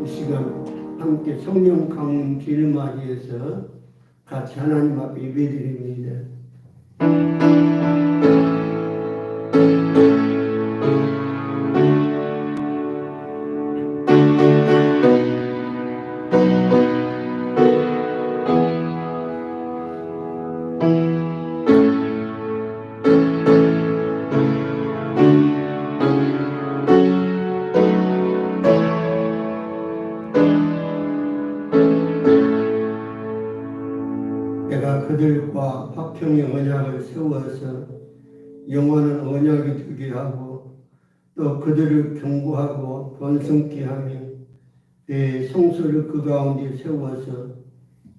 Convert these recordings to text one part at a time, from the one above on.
이 시간 함께 성령 강림주를 맞이해서 같이 하나님 앞에 예배드립니다. 내가 그들과 화평의 언약을 세워서 영원한 언약이 되게 하고 또 그들을 경고하고 번성케 하며 내 성소를 그 가운데 세워서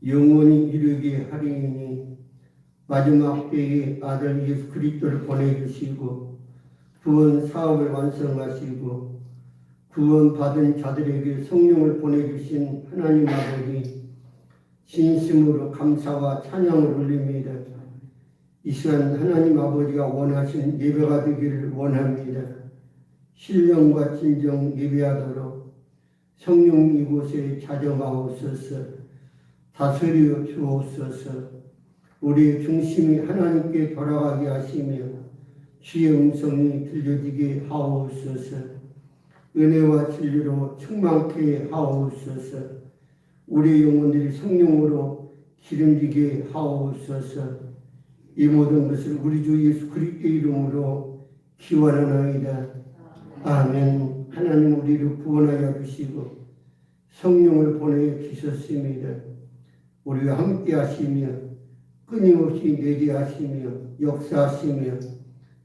영원히 이르게 하리니 마지막 때에 아들 예수 그리스도를 보내주시고 구원 사업을 완성하시고 구원받은 자들에게 성령을 보내주신 하나님 아버지 진심으로 감사와 찬양을 올립니다. 이 시간 하나님 아버지가 원하신 예배가 되기를 원합니다. 신령과 진정 예배하도록 성령 이곳에 자정하옵소서. 다스려 주옵소서. 우리의 중심이 하나님께 돌아가게 하시며 주의 음성이 들려지게 하옵소서. 은혜와 진리로 충만케 하옵소서. 우리의 영혼들이 성령으로 기름지게 하옵소서. 이 모든 것을 우리 주 예수 그리스도의 이름으로 기원하나이다. 아멘. 하나님 우리를 구원하여 주시고 성령을 보내주셨습니다. 우리와 함께 하시며 끊임없이 내재하시며 역사하시며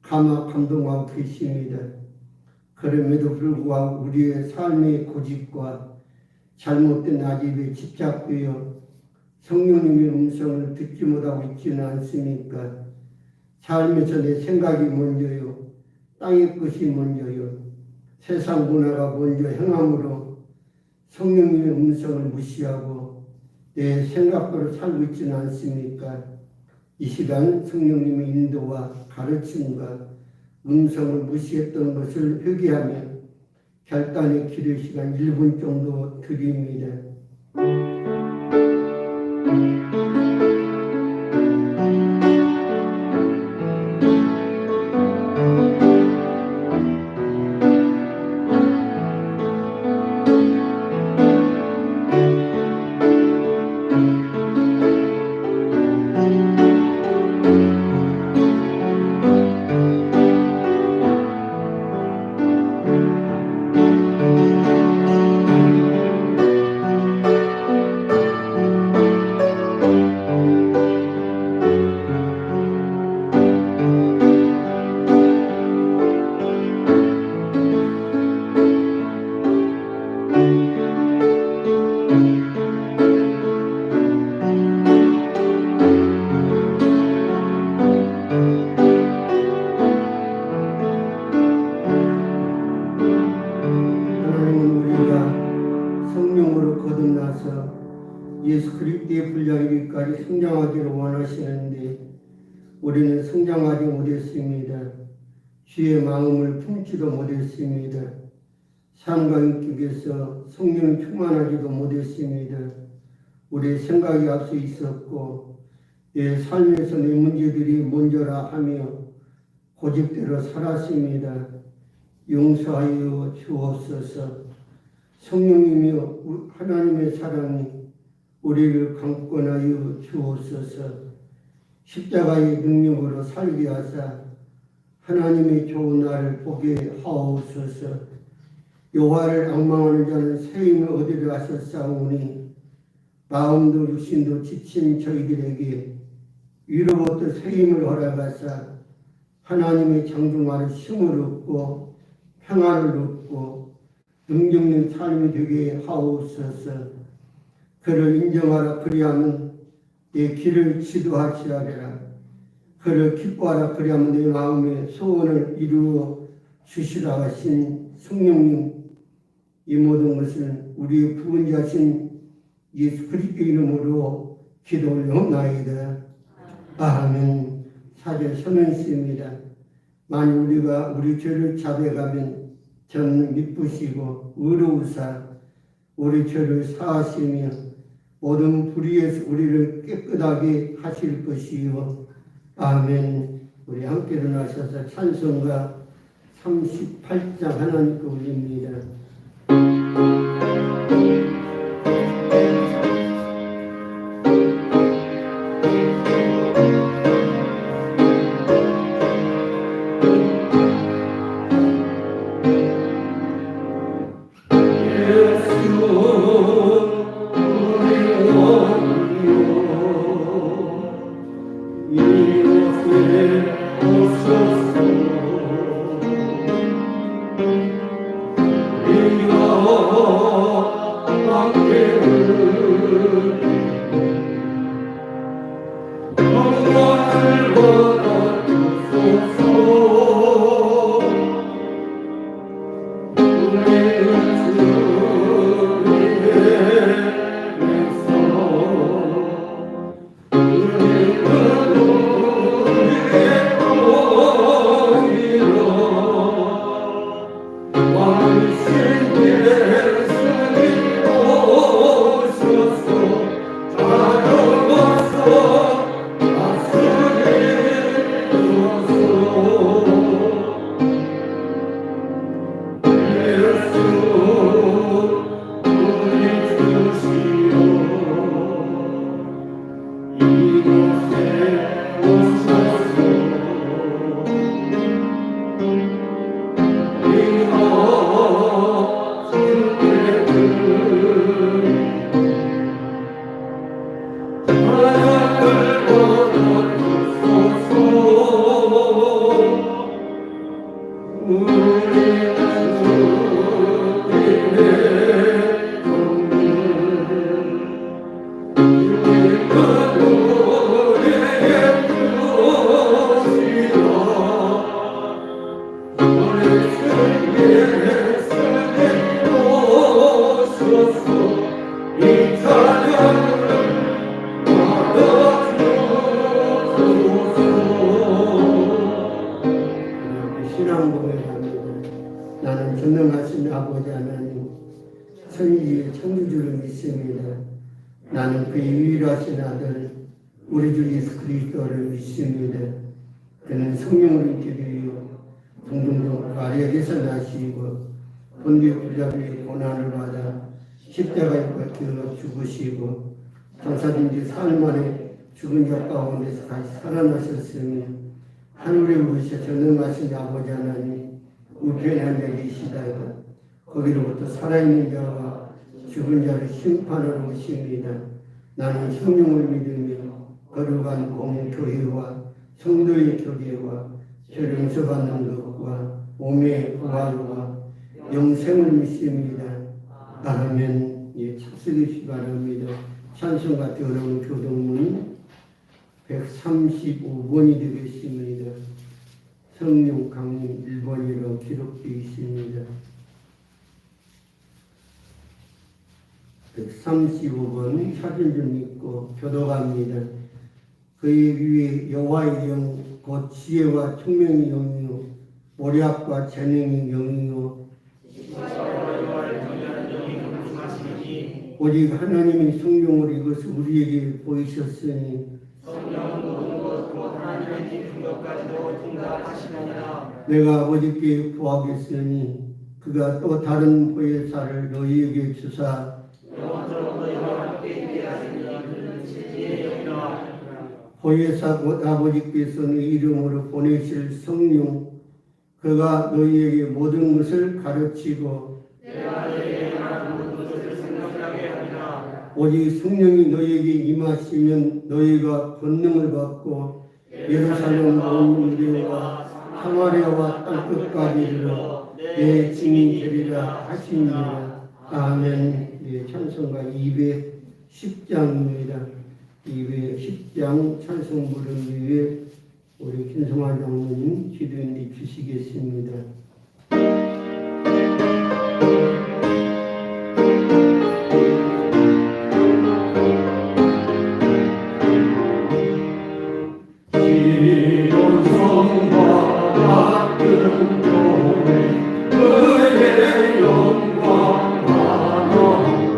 감동하고 계십니다. 그럼에도 불구하고 우리의 삶의 고집과 잘못된 아집에 집착되어 성령님의 음성을 듣지 못하고 있지는 않습니까? 삶에서 내 생각이 먼저요, 땅의 것이 먼저요, 세상 문화가 먼저 행함으로 성령님의 음성을 무시하고 내 생각대로 살고 있지는 않습니까? 이 시간 성령님의 인도와 가르침과 음성을 무시했던 것을 회개하며 결단의 기도 시간 1분 정도 드립니다. 예수 그리스도의 분량에 이르기까지 성장하기를 원하시는데 우리는 성장하지 못했습니다. 주의 마음을 품지도 못했습니다. 삶과 인격에서 성령이 충만하지도 못했습니다. 우리의 생각이 앞서 있었고 내 삶에서 내 문제들이 먼저라 하며 고집대로 살았습니다. 용서하여 주옵소서. 성령이며 하나님의 사랑이 우리를 강권하여 주옵소서. 십자가의 능력으로 살게 하사 하나님의 좋은 날을 보게 하옵소서. 여호와를 앙망하는 자는 새 힘을 얻으려 하셨사오니 마음도 육신도 지친 저희들에게 위로부터 새 힘을 허락하사 하나님의 장중하는 힘을 얻고 평안을 얻고 능력있는 삶이 되게 하옵소서. 그를 인정하라. 그리하면 내 길을 지도하시리라. 그를 기뻐하라. 그리하면 내 마음의 소원을 이루어 주시라 하신 성령님, 이 모든 것을 우리의 구원자신 예수 그리스도 이름으로 기도 올려옵나이다. 아멘. 사제 서명시입니다. 만일 우리가 우리 죄를 자백하면 저는 미쁘시고 의로우사 우리 죄를 사하시며 모든 불의에서 우리를 깨끗하게 하실 것이요. 아멘. 우리 함께 일어나셔서 찬송가 38장 하나님께 올립니다. 나는 전능하신 아버지 하나님 천지의 창조주를 믿습니다. 나는 그의 유일하신 아들 우리 주 예수 그리스도를 믿습니다. 그는 성령으로 인기되어 동정동 마리아에게서 나시고 본디오 빌라도의 고난을 받아 십자가에 꽂혀 죽으시고 장사된 지 사흘 만에 죽은 자 가운데서 다시 살아나셨으며 하늘에 오르셔 전능하신 아버지 하나님 우편에 앉아 계시다가 거기로부터 살아있는 자와 죽은 자를 심판하러 오십니다. 나는 성령을 믿으며 거룩한 공교회와 성도의 교제와 죄를 용서받는 것과 몸의 부활과 영생을 믿습니다. 아멘. 예, 착석이시 바랍니다. 찬송가 들어온 교동문 135번이 되겠습니다. 성령 강림 1번이라고 기록되어 있습니다. 135번 사진 좀 읽고 교도갑니다. 그의 위에 여호와의 영, 곧 지혜와 총명의 영이요 모략과 재능의 영이요 오직 하나님의 성령으로 이것을 우리에게 보이셨으니 내가 아버지께 구하겠으니 그가 또 다른 보혜사를 너희에게 주사 보혜사 곧 아버지께서 너희 이름으로 보내실 성령 그가 너희에게 모든 것을 가르치고 오직 성령이 너희에게 임하시면 너희가 권능을 받고 예루살렘 온 유대와 사마리아와 땅끝까지 이르러 내 증인이 되리라 하시니라. 아멘. 예, 찬송가 210장입니다. 210장 찬송 부른 위에 우리 김성환 장로님 기도해 주시겠습니다. 그의 영광 많아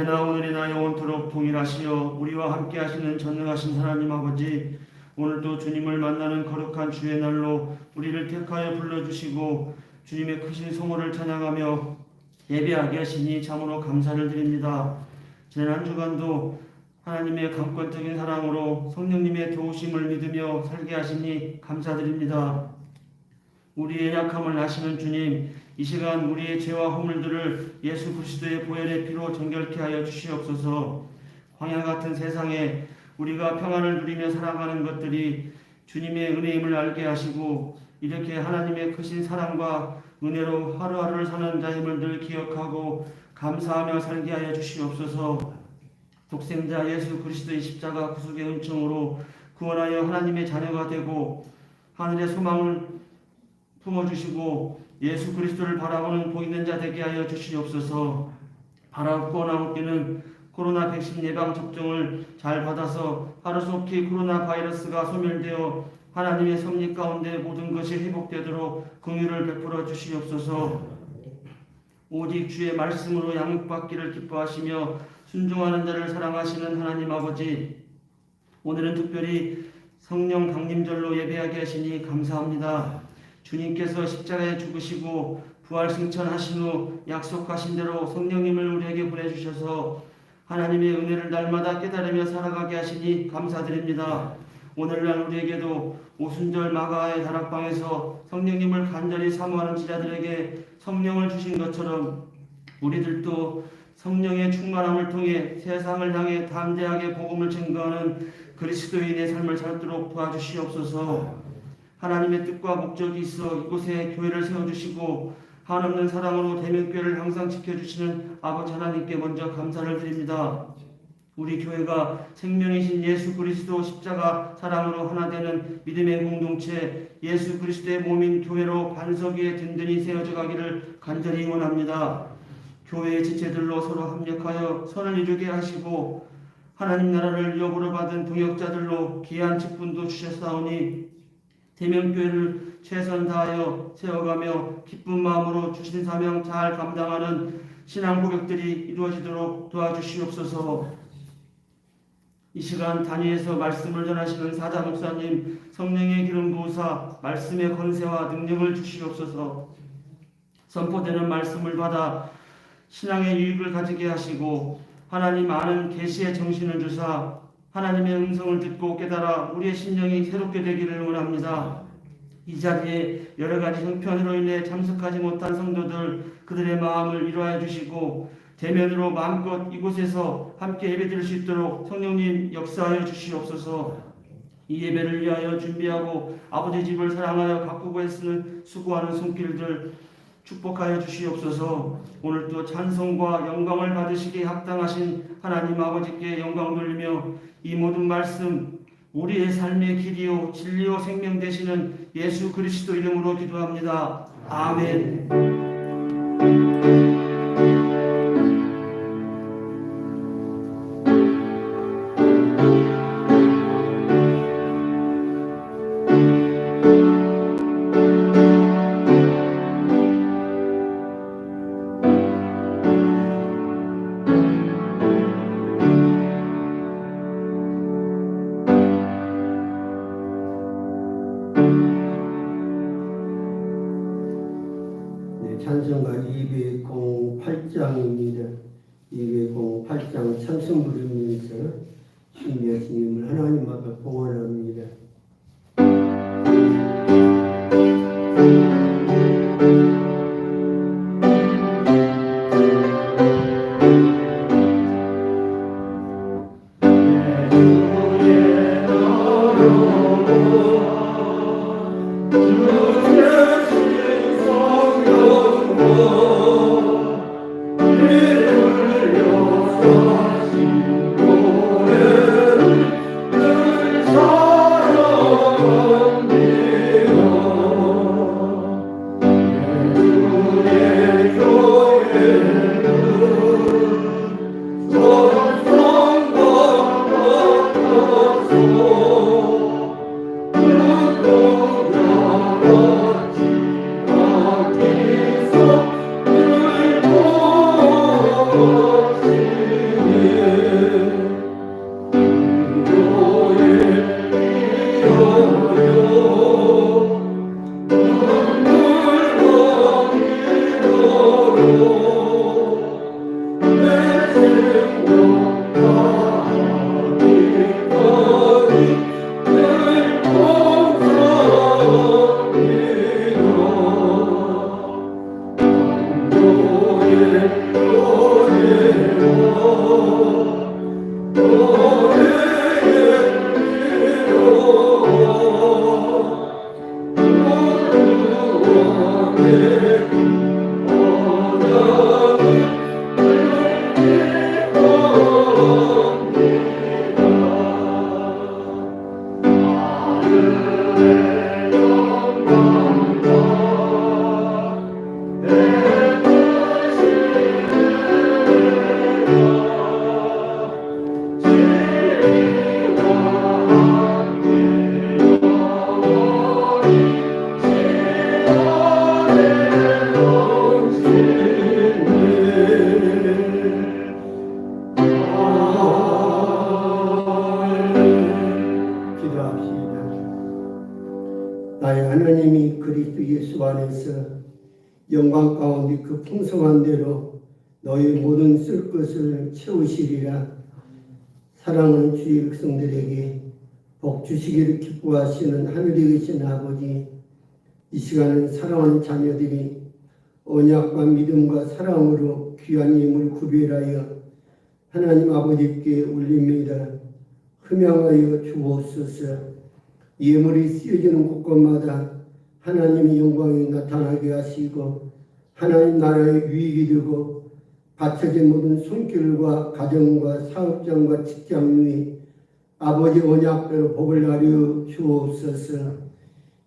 어제나 오늘이나 영원토록 동일하시여 우리와 함께 하시는 전능하신 하나님 아버지, 오늘도 주님을 만나는 거룩한 주의 날로 우리를 택하여 불러주시고 주님의 크신 성호를 찬양하며 예배하게 하시니 참으로 감사를 드립니다. 지난 한 주간도 하나님의 강권적인 사랑으로 성령님의 도우심을 믿으며 살게 하시니 감사드립니다. 우리의 약함을 아시는 주님, 이 시간 우리의 죄와 허물들을 예수 그리스도의 보혈의 피로 정결케 하여 주시옵소서. 광야 같은 세상에 우리가 평안을 누리며 살아가는 것들이 주님의 은혜임을 알게 하시고 이렇게 하나님의 크신 사랑과 은혜로 하루하루를 사는 자임을 늘 기억하고 감사하며 살게 하여 주시옵소서. 독생자 예수 그리스도의 십자가 구속의 은총으로 구원하여 하나님의 자녀가 되고 하늘의 소망을 품어주시고 예수 그리스도를 바라보는 복 있는 자 되게 하여 주시옵소서. 바라고 나오기는 코로나 백신 예방 접종을 잘 받아서 하루속히 코로나 바이러스가 소멸되어 하나님의 섭리 가운데 모든 것이 회복되도록 긍휼을 베풀어 주시옵소서. 오직 주의 말씀으로 양육받기를 기뻐하시며 순종하는 자를 사랑하시는 하나님 아버지, 오늘은 특별히 성령 강림절로 예배하게 하시니 감사합니다. 주님께서 십자가에 죽으시고 부활 승천하신 후 약속하신 대로 성령님을 우리에게 보내주셔서 하나님의 은혜를 날마다 깨달으며 살아가게 하시니 감사드립니다. 오늘날 우리에게도 오순절 마가의 다락방에서 성령님을 간절히 사모하는 지자들에게 성령을 주신 것처럼 우리들도 성령의 충만함을 통해 세상을 향해 담대하게 복음을 증거하는 그리스도인의 삶을 살도록 도와주시옵소서. 하나님의 뜻과 목적이 있어 이곳에 교회를 세워주시고 한없는 사랑으로 대면교회를 항상 지켜주시는 아버지 하나님께 먼저 감사를 드립니다. 우리 교회가 생명이신 예수 그리스도 십자가 사랑으로 하나 되는 믿음의 공동체 예수 그리스도의 몸인 교회로 반석 위에 든든히 세워져 가기를 간절히 원합니다. 교회의 지체들로 서로 합력하여 선을 이루게 하시고 하나님 나라를 위협으로 받은 동역자들로 귀한 직분도 주셨사오니 대면교회를 최선 다하여 세워가며 기쁜 마음으로 주신 사명 잘 감당하는 신앙 고백들이 이루어지도록 도와주시옵소서. 이 시간 단위에서 말씀을 전하시는 사자 목사님, 성령의 기름 부으사 말씀의 권세와 능력을 주시옵소서. 선포되는 말씀을 받아 신앙의 유익을 가지게 하시고 하나님 아는 계시의 정신을 주사 하나님의 음성을 듣고 깨달아 우리의 심령이 새롭게 되기를 원합니다. 이 자리에 여러 가지 형편으로 인해 참석하지 못한 성도들 그들의 마음을 위로하여 주시고 대면으로 마음껏 이곳에서 함께 예배드릴 수 있도록 성령님 역사하여 주시옵소서. 이 예배를 위하여 준비하고 아버지 집을 사랑하여 가꾸고 애쓰는 수고하는 손길들 축복하여 주시옵소서. 오늘도 찬송과 영광을 받으시기에 합당하신 하나님 아버지께 영광 돌리며 이 모든 말씀 우리의 삶의 길이요 진리요 생명 되시는 예수 그리스도 이름으로 기도합니다. 아멘. 찬송가 208장입니다. 208장 찬송 부르면서 주님 예수님을 하나님 앞에 봉헌합니다. 나의 하나님이 그리스도 예수 안에서 영광 가운데 그 풍성한 대로 너희 모든 쓸 것을 채우시리라. 사랑하는 주의 백성들에게 복 주시기를 기뻐하시는 하늘에 계신 아버지, 이 시간은 사랑하는 자녀들이 언약과 믿음과 사랑으로 귀한 예물 구별하여 하나님 아버지께 올립니다. 흠양하여 주옵소서. 예물이 쓰여지는 곳곳마다 하나님의 영광이 나타나게 하시고 하나님 나라의 유익이 되고 바쳐진 모든 손길과 가정과 사업장과 직장 위 아버지 언약대로 복을 나려 주옵소서.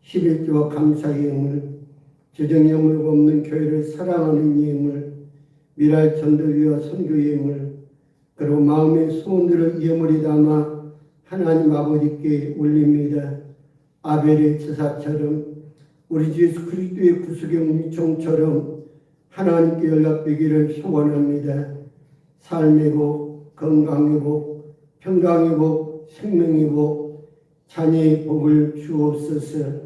11조와 감사의 예물, 재정예물 없는 교회를 사랑하는 예물, 미랄 전도위와 선교 예물, 그리고 마음의 소원들을 예물에 담아 하나님 아버지께 올립니다. 아벨의 제사처럼 우리 주 예수 그리스도의 구속의 은총처럼 하나님께 연락되기를 소원합니다. 삶의 복, 건강의 복, 평강의 복, 생명의 복, 자녀의 복을 주옵소서.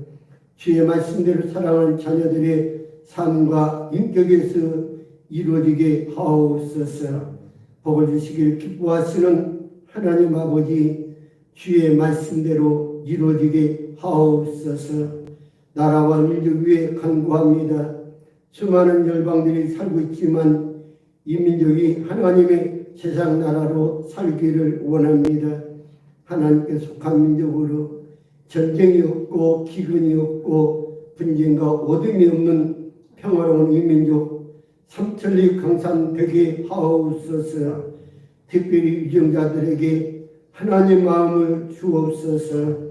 주의 말씀대로 사랑하는 자녀들의 삶과 인격에서 이루어지게 하옵소서. 복을 주시기를 기뻐하시는 하나님 아버지, 주의 말씀대로 이루어지게 하옵소서. 나라와 민족 위에 간구합니다. 수많은 열방들이 살고 있지만 이 민족이 하나님의 세상 나라로 살기를 원합니다. 하나님께 속한 민족으로 전쟁이 없고 기근이 없고 분쟁과 어둠이 없는 평화로운 이 민족 삼천리 강산되게 하옵소서. 특별히 유정자들에게 하나님 마음을 주옵소서.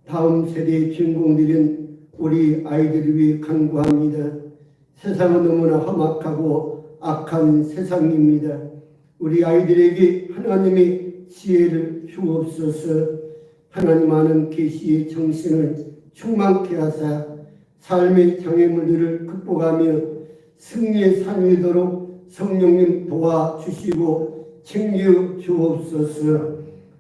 다음 세대의 주인공들은 우리 아이들을 위해 간구합니다. 세상은 너무나 험악하고 악한 세상입니다. 우리 아이들에게 하나님의 지혜를 주옵소서. 하나님 아는 계시의 정신을 충만케 하사 삶의 장애물들을 극복하며 승리의 삶이 되도록 성령님 도와주시고 챙겨 주옵소서.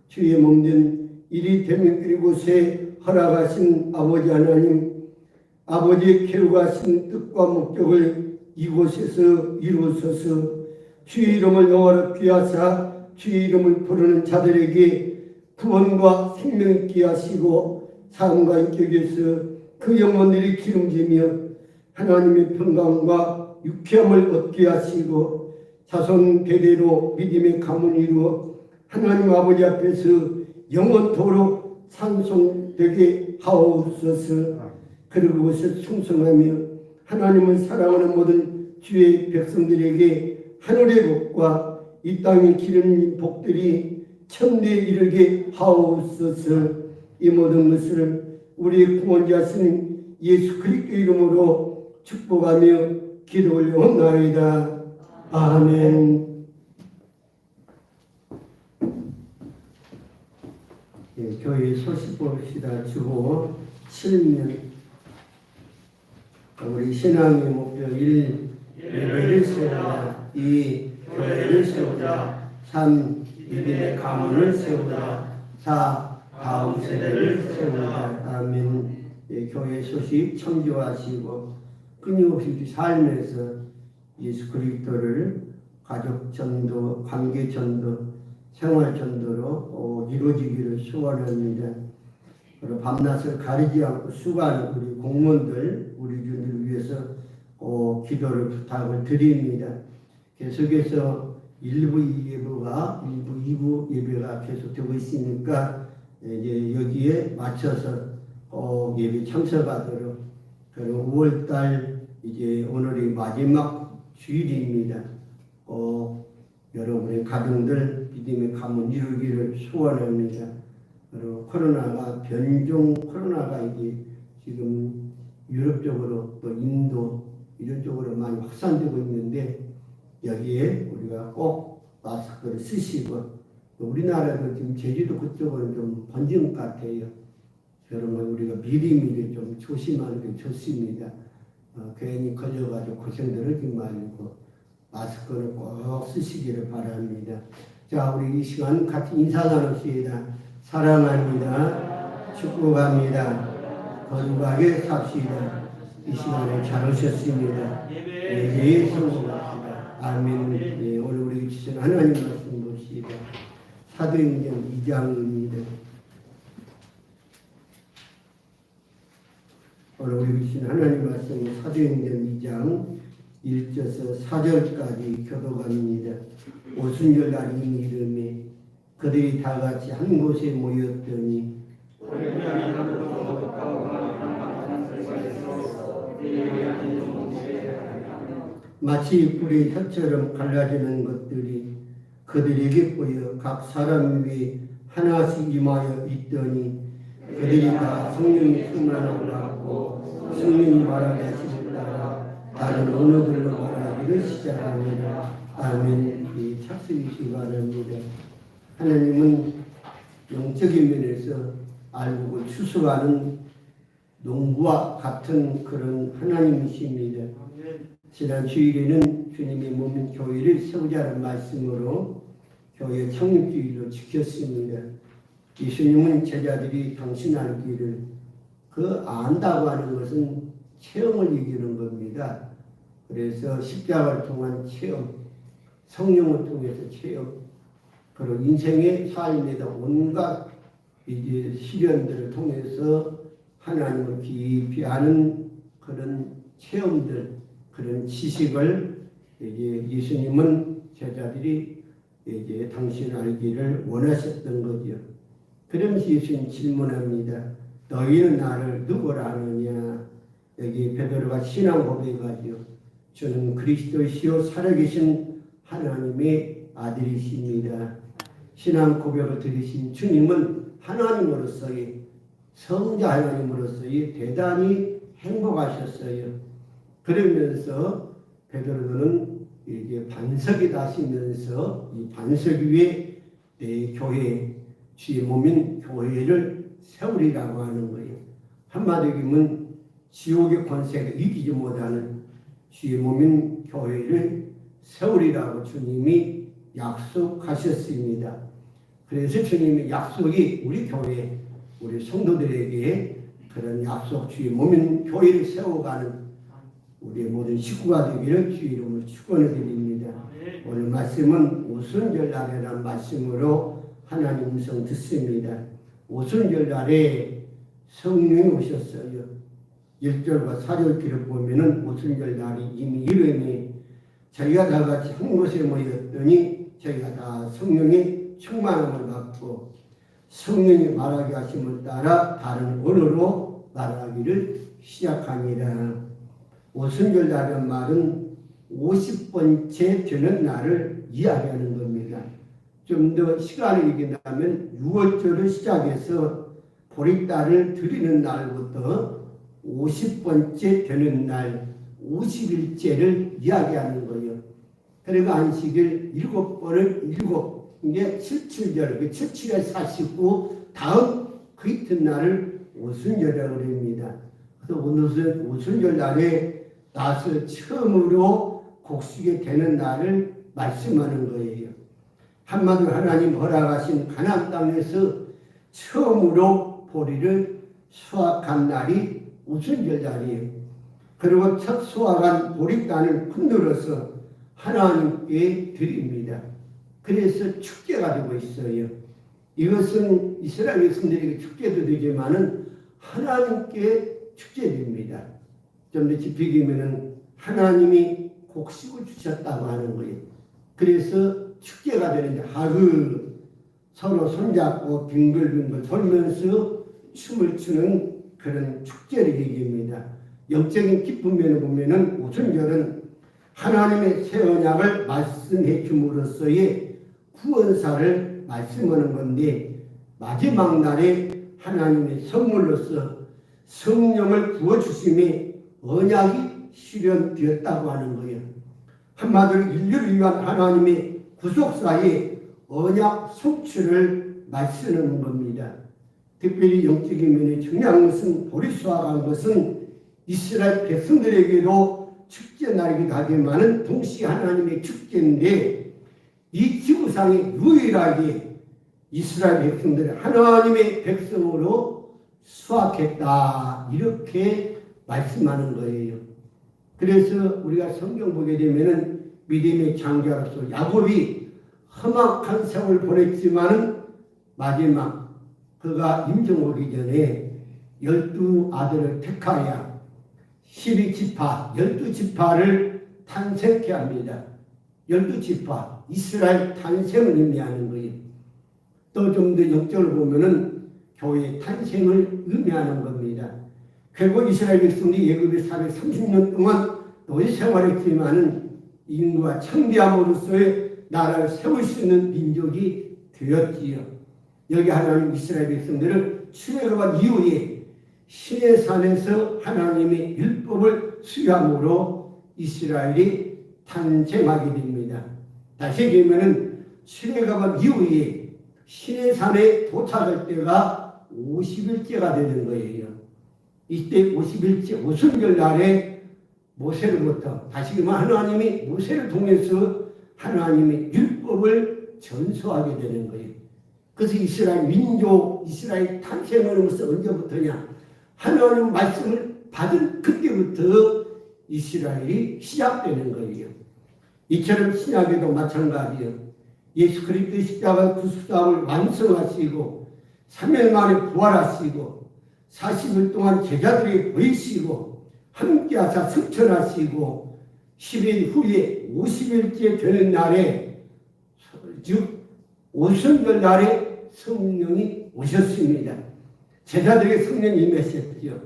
주의 몸된 이리 되면 그리고새 허락하신 아버지 하나님, 아버지의 계획하신 뜻과 목적을 이곳에서 이루소서. 주의 이름을 영화롭게 하사 주의 이름을 부르는 자들에게 구원과 생명을 있게 하시고 삶과 인격에서 그 영혼들이 기름지며 하나님의 평강과 유쾌함을 얻게 하시고 자손 대대로 믿음의 가문을 이루어 하나님 아버지 앞에서 영원토록 찬송되게 하옵소서. 그리고 그것을 충성하며 하나님을 사랑하는 모든 주의 백성들에게 하늘의 복과 이 땅에 기르는 복들이 천대에 이르게 하옵소서. 이 모든 것을 우리의 구원자신 예수 그리스도 이름으로 축복하며 기도 올려옵나이다. 아멘. 예, 교회 소식 봅시다. 주보 7년. 우리 신앙의 목표 1. 예배를 세우자. 2. 교회를 세우자. 3. 믿음의 가문을 세우자. 4. 다음 세대를 세우다. 아멘. 예, 교회 소식 청조하시고 끊임없이 우리 삶에서 예수 그리스도를 가족 전도, 관계 전도, 생활 전도로 이루어지기를 소원합니다. 그리고 밤낮을 가리지 않고 수고하는 우리 공무원들, 우리 주님을 위해서 기도를 부탁을 드립니다. 계속해서 1부, 2부 예배가 계속되고 있으니까 이제 여기에 맞춰서 예배 참석하도록. 그리고 5월달 이제 오늘이 마지막 주일입니다. 여러분의 가정들 믿음의 가문 이루기를 소원합니다. 그리고 코로나가 변종 코로나가 이제 지금 유럽 쪽으로 또 인도 이런 쪽으로 많이 확산되고 있는데 여기에 우리가 꼭 마스크를 쓰시고 우리나라도 지금 제주도 그쪽으로 좀 번진 것 같아요. 여러분 우리가 미리미리 좀 조심하는 게 좋습니다. 괜히 걸려가지고 고생들 하지 말고 마스크를 꼭 쓰시기를 바랍니다. 자, 우리 이 시간 같이 인사 나눕시다. 사랑합니다. 축복합니다. 거룩하게 삽시다. 이 시간에 잘 오셨습니다. 예배에 성공합시다. 아멘. 예, 오늘 우리 주신 하나님 말씀 봅시다. 사도행전 2장입니다. 오늘 우리 주신 하나님 말씀 사도행전 2장 1절에서 4절까지 교도관입니다. 오순절 날인 이름에 그들이 다 같이 한 곳에 모였더니 마치 뿔의 혀처럼 갈라지는 것들이 그들에게 보여 각 사람 위에 하나씩 임하여 있더니 그들이 다 성령의 충만함을 받고 성령이 말하게 하심을 따라 다른 언어들로 말하기를 시작합니다. 아멘. 착수이시기 바랍니다. 하나님은 영적인 면에서 알고 추수하는 농부와 같은 그런 하나님이십니다. 지난 주일에는 주님의 몸인 교회를 세우자는 말씀으로 교회 창립주일로 지켰습니다. 예수님은 제자들이 당신의 길을 안다고 하는 것은 체험을 이기는 겁니다. 그래서 십자가를 통한 체험, 성령을 통해서 체험, 그리고 인생의 삶에다 온갖 이제 시련들을 통해서 하나님을 깊이 아는 그런 체험들, 그런 지식을 이제 예수님은 제자들이 이제 당신 알기를 원하셨던 거죠. 그러면서 예수님 질문합니다. 너희는 나를 누구라 하느냐? 여기 베드로가 신앙 고백하죠. 저는 그리스도시요 살아계신 하나님의 아들이십니다. 신앙 고백을 들으신 주님은 하나님으로서의 성자 하나님으로서의 대단히 행복하셨어요. 그러면서 베드로는 이제 반석이 다시면서 이 반석 위에 내 교회, 주의 몸인 교회를 세우리라고 하는 거예요. 한마디로 하면 지옥의 권세가 이기지 못하는 주의 몸인 교회를 세우리라고 주님이 약속하셨습니다. 그래서 주님의 약속이 우리 교회, 우리 성도들에게 그런 약속, 주의 몸인 교회를 세워가는 우리의 모든 식구가 되기를 주의 이름으로 축원을 드립니다. 오늘 말씀은 오순절 날이라는 말씀으로 하나님 음성 듣습니다. 오순절 날에 성령이 오셨어요. 1절과 4절 기록 보면은 오순절 날이 이미 이름이 저희가 다 같이 한 곳에 모였더니 저희가 다 성령의 충만함을 받고 성령이 말하게 하심을 따라 다른 언어로 말하기를 시작합니다. 오순절 날이라는 말은 50번째 되는 날을 이야기하는 겁니다. 좀 더 시간을 얘기한다면 6월절을 시작해서 보리달을 드리는 날부터 50번째 되는 날 50일째를 이야기하는 거예요. 그리고 안식일 7번을 7게 77절, 77에 49 다음 그 이튿날을 오순절이라고 합니다. 그래서 오늘은 오순절 날에 나서 처음으로 곡식이 되는 날을 말씀하는 거예요. 한마디로 하나님 허락하신 가나안 땅에서 처음으로 보리를 수확한 날이 오순절 날이에요. 그리고 첫 수확한 보리단을 흔들어서 하나님께 드립니다. 그래서 축제가 되고 있어요. 이것은 이스라엘 백성들에게 축제도 되지만은 하나님께 축제됩니다. 좀 더 깊이 얘기하면은 하나님이 곡식을 주셨다고 하는 거예요. 그래서 축제가 되는데 하루 서로 손잡고 빙글빙글 돌면서 춤을 추는 그런 축제를 얘기합니다. 영적인 기쁨면을 보면은 오순절은 하나님의 새 언약을 말씀해 줌으로써의 구원사를 말씀하는 건데, 마지막 날에 하나님의 선물로서 성령을 부어주심에 언약이 실현되었다고 하는 거예요. 한마디로 인류를 위한 하나님의 구속사의 언약 성취를 말씀하는 겁니다. 특별히 영적인 면에 중요한 것은 보리 수확한 것은 이스라엘 백성들에게도 축제 날이기도 하지만 동시에 하나님의 축제인데, 이 지구상에 유일하게 이스라엘 백성들을 하나님의 백성으로 수확했다, 이렇게 말씀하는 거예요. 그래서 우리가 성경 보게 되면은 믿음의 장자로서 야곱이 험악한 세월을 보냈지만은 마지막 그가 임종 오기 전에 12아들을 택하여 12지파, 12지파를 탄생케 합니다. 12지파, 이스라엘 탄생을 의미하는 거예요. 또 좀 더 영적으로 보면은 교회의 탄생을 의미하는 겁니다. 결국 이스라엘 백성이 애굽에 430년 동안 노예 생활했지만은 인구가 창대함으로써의 나라를 세울 수 있는 민족이 되었지요. 여기 하나님 이스라엘 백성들을 출애굽한 이후에 시내산에서 하나님의 율법을 수여함으로 이스라엘이 탄생하게 됩니다. 다시 얘기하면은 출애굽한 이후에 시내산에 도착할 때가 50일째가 되는 거예요. 이때 50일째 오순절 날에 모세로부터, 다시 말하면 하나님이 모세를 통해서 하나님의 율법을 전수하게 되는 거예요. 그래서 이스라엘 민족, 이스라엘 탄생하는 것은 언제부터냐? 하나님 말씀을 받은 그때부터 이스라엘이 시작되는 거예요. 이처럼 신약에도 마찬가지예요. 예수 그리스도의 십자가 구속사역을 완성하시고 3일 만에 부활하시고 40일 동안 제자들에게 보이시고 함께하사 승천하시고 10일 후에 50일째 되는 날에, 즉 오순절 날에 성령이 오셨습니다. 제자들에게 성령이 임하셨죠.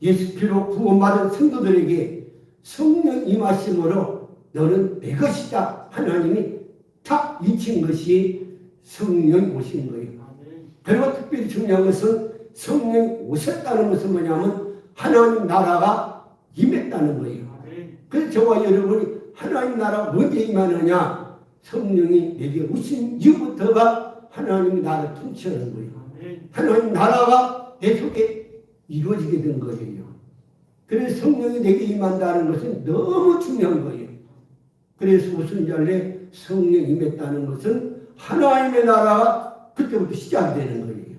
예수 피로 구원받은 성도들에게 성령 임하심으로 너는 내 것이다, 하나님이 탁 미친 것이 성령 오신 거예요. 그리고 특별히 중요한 것은 성령 오셨다는 것은 뭐냐면 하나님 나라가 임했다는 거예요. 그래서 저와 여러분이 하나님 나라가 언제 임하느냐? 성령이 내게 오신 이후부터가 하나님이 나라를 통치하는 거예요. 하나님 나라가 내 속에 이루어지게 된 거예요. 그래서 성령이 내게 임한다는 것은 너무 중요한 거예요. 그래서 오순절에 성령 임했다는 것은 하나님의 나라가 그때부터 시작되는 거예요.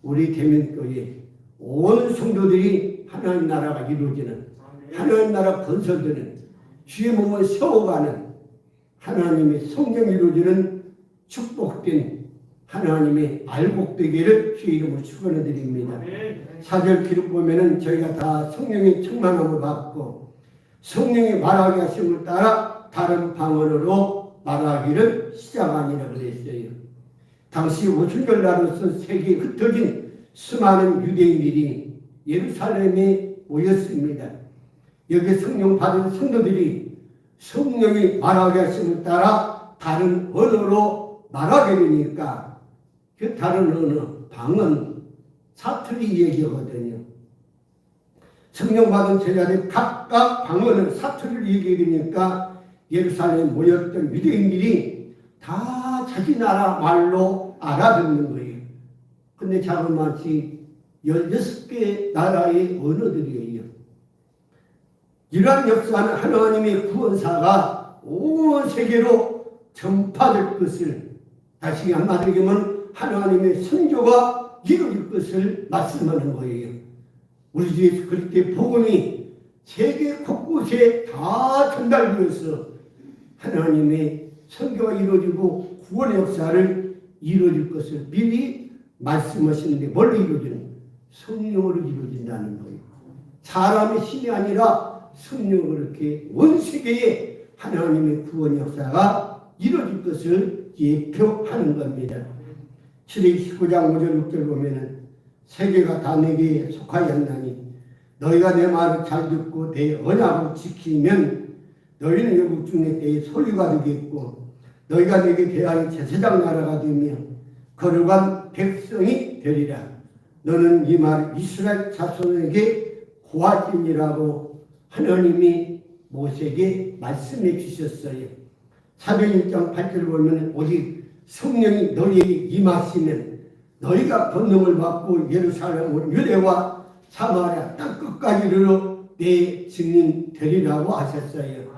우리 대면교회 온 성도들이 하나님 나라가 이루어지는, 하나님 나라 건설되는, 주의 몸을 세워가는, 하나님의 성령이 이루어지는 축복된 하나님의 알곡되기를 주의 이름으로 축원해 드립니다. 4절 기록 보면은 저희가 다 성령의 충만함을 받고 성령이 말하게 하심을 따라 다른 방언으로 말하기를 시작하니라 그랬어요. 당시 오순절 날로서 세계에 흩어진 수많은 유대인들이 예루살렘에 모였습니다. 여기 성령 받은 성도들이 성령이 말하게 하심을 따라 다른 언어로 말하게 되니까 그 다른 언어, 방언, 사투리 얘기하거든요. 성령 받은 제자들 각각 방언을, 사투리를 얘기하게 되니까 예루살렘에 모였던 유대인들이 다 자기 나라 말로 알아듣는 거예요. 근데 자그마치 16개 나라의 언어들이에요. 이러한 역사는 하나님의 구원사가 온 세계로 전파될 것을, 다시 한마디로 얘기하면 하나님의 선교가 이루어질 것을 말씀하는 거예요. 우리 주 예수 그리스도의 복음이 세계 곳곳에 다 전달되어서 하나님의 선교가 이루어지고 구원의 역사를 이루어질 것을 미리 말씀하시는데 뭘로 이루어지는? 성령으로 이루어진다는 거예요. 사람의 힘이 아니라 성령으로 그렇게 온 세계에 하나님의 구원 역사가 이루어질 것을 예표하는 겁니다. 출애굽기 19장 5절 6절 보면은 세계가 다 내게 속하였나니 너희가 내 말을 잘 듣고 내 언약을 지키면 너희는 영국 중에 내 소유가 되겠고 너희가 내게 대하여 제사장 나라가 되며 거룩한 백성이 되리라. 너는 이 말 이스라엘 자손에게 고하지니라고 하나님이 모세에게 말씀해 주셨어요. 사도행 1장 8절 보면 오직 성령이 너희에게 임하시면 너희가 권능을 받고 예루살렘 유대와 사마리아 땅끝까지 이르러 내 증인 되리라고 하셨어요.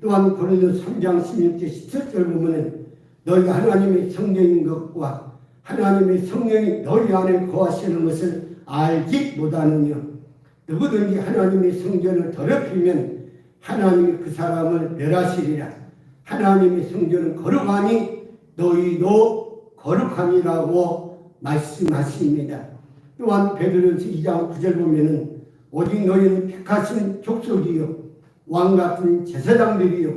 또한 고린도서 3장 16절 17절 보면 너희가 하나님의 성령인 것과 하나님의 성령이 너희 안에 거하시는 것을 알지 못하느냐. 누구든지 하나님의 성전을 더럽히면 하나님이 그 사람을 멸하시리라. 하나님의 성전은 거룩하니 너희도 거룩하니라고 말씀하십니다. 또한 베드로전서 2장 9절 보면은 오직 너희는 택하신 족속이요 왕같은 제사장들이요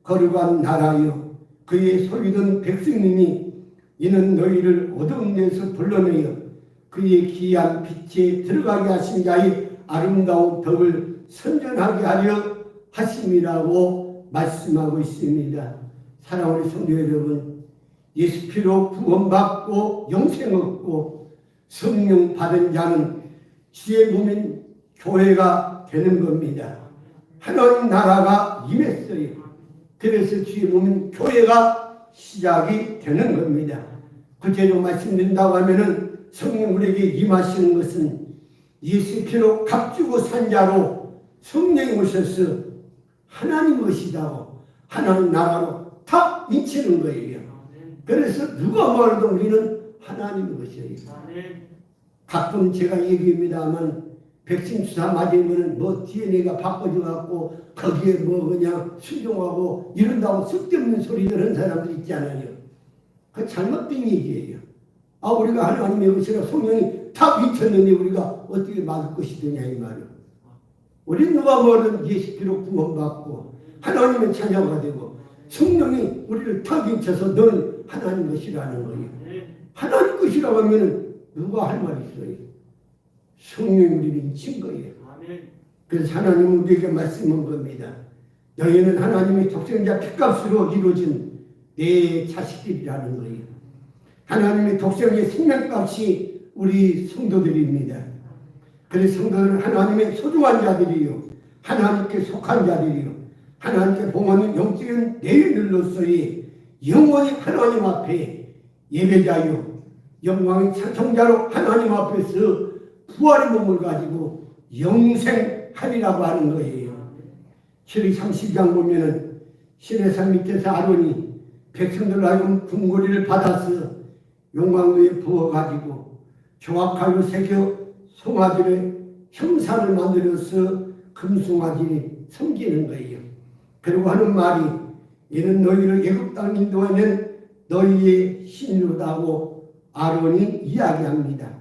거룩한 나라요 그의 소유된 백성이니 이는 너희를 어두운 데서 불러내어 그의 귀한 빛에 들어가게 하신 자의 아름다운 덕을 선전하게 하려 하심이라고 말씀하고 있습니다. 사랑하는 성도 여러분, 예수 피로 구원받고 영생 얻고 성령 받은 자는 주의 몸인 교회가 되는 겁니다. 하나님 나라가 임했어요. 그래서 주의 몸인 교회가 시작이 되는 겁니다. 구체적으로 말씀드린다고 하면은 성령 우리에게 임하시는 것은 예수 피로 값주고 산 자로 성령이 오셔서 하나님 것이다고 하나님 나라로 탁 미치는 거예요. 그래서 누가 뭐라도 우리는 하나님 것이에요. 가끔 제가 얘기합니다만 백신 주사 맞으면 뭐 DNA가 바꿔져 갖고 거기에 뭐 그냥 순종하고 이런다고 쓸데없는 소리를 하는 사람들 있잖아요. 그 잘못된 얘기예요. 아 우리가 하나님의 것이라 성령이 다 미쳤는데 우리가 어떻게 맞을 것이더냐 이 말이에요. 우리 누가 뭐든 예수 피로 구원받고 하나님의 자녀가 되고 성령이 우리를 다 미쳐서 너는 하나님 것이라는 거예요. 하나님 것이라고 하면 누가 할 말이 있어요? 성령이 우리를 미친 거예요. 그래서 하나님은 우리에게 말씀한 겁니다. 너희는 하나님의 독생자 피값으로 이루어진 내 자식들이라는 거예요. 하나님의 독생자의 생명값이 우리 성도들입니다. 그래서 성도들은 하나님의 소중한 자들이요 하나님께 속한 자들이요 하나님께 봉하는 영적인 내인들로서의 영원히 하나님 앞에 예배자요 영광의 찬송자로 하나님 앞에서 부활의 몸을 가지고 영생하리라고 하는 거예요. 출애굽기 30장 보면은 시내산 밑에서 아론이 백성들로 하여금 궁궐이를 받아서 용광로에 부어가지고 조각칼로 새겨 송아지를 형상을 만들어서 금송아지를 섬기는 거예요. 그리고 하는 말이 이는 너희를 애굽 땅 인도하는 너희의 신이로다고 아론이 이야기합니다.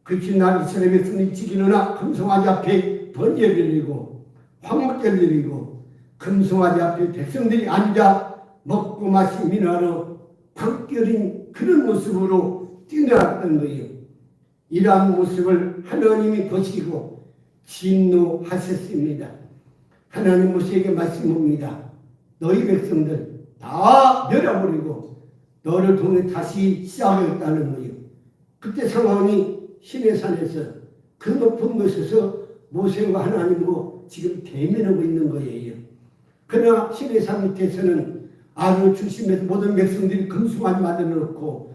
그 날 이스라엘 백성이 지키느라 금송아지 앞에 번제를 드리고 화목제를 드리고 금송아지 앞에 백성들이 앉아 먹고 마시 민화로 광결인 그런 모습으로 뛰어났던 거예요. 이러한 모습을 하나님이 보시고 진노하셨습니다. 하나님 모세에게 말씀합니다. 너희 백성들 다 멸어버리고 너를 통해 다시 시작하겠다는 거예요. 그때 상황이 시내산에서 그 높은 곳에서 모세와 하나님으로 지금 대면하고 있는 거예요. 그러나 시내산 밑에서는 아론 중심에서 모든 백성들이 금송아지 만들어 놓고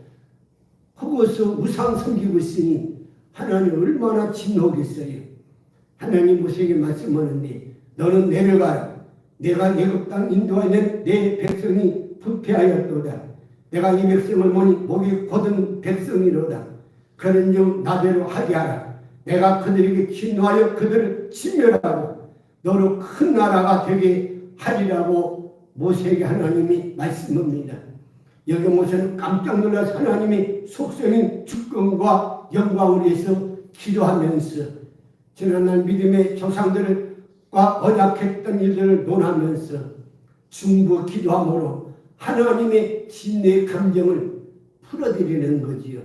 거기서 우상 섬기고 있으니 하나님 얼마나 진노하겠어요. 하나님 모세에게 말씀하는데 너는 내려가라. 내가 애굽 땅 인도하는 내 백성이 부패하였도다. 내가 이 백성을 보니 목이 곧은 백성이로다. 그런즉 나대로 하게 하라. 내가 그들에게 진노하여 그들을 진멸하고 너로 큰 나라가 되게 하리라고 모세에게 하나님이 말씀합니다. 여기 모세는 깜짝 놀라서 하나님의 속성인 주권과 영광을 위해서 기도하면서 지난날 믿음의 조상들과 언약했던 일들을 논하면서 중보 기도함으로 하나님의 진리의 감정을 풀어드리는 거지요.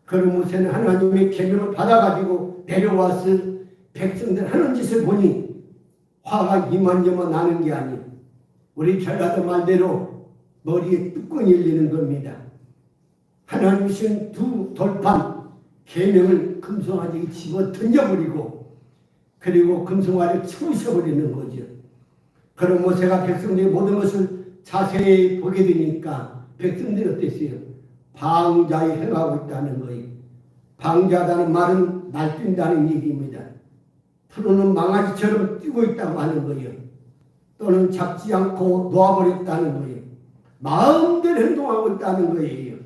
그런 모세는 하나님의 계명을 받아가지고 내려와서 백성들 하는 짓을 보니 화가 이만저만 나는 게 아니에요. 우리 전라도 말대로 머리에 뚜껑이 열리는 겁니다. 하나님 신 두 돌판 계명을 금송아지에 집어 던져버리고 그리고 금송아지를 치우셔버리는 거죠. 그런 모세가 백성들의 모든 것을 자세히 보게 되니까 백성들이 어땠어요? 방자에 행하고 있다는 거예요. 방자다는 말은 날뛴다는 얘기입니다. 푸르는 망아지처럼 뛰고 있다고 하는 거예요. 또는 잡지 않고 놓아버렸다는 거예요. 마음대로 행동하고 있다는 거예요.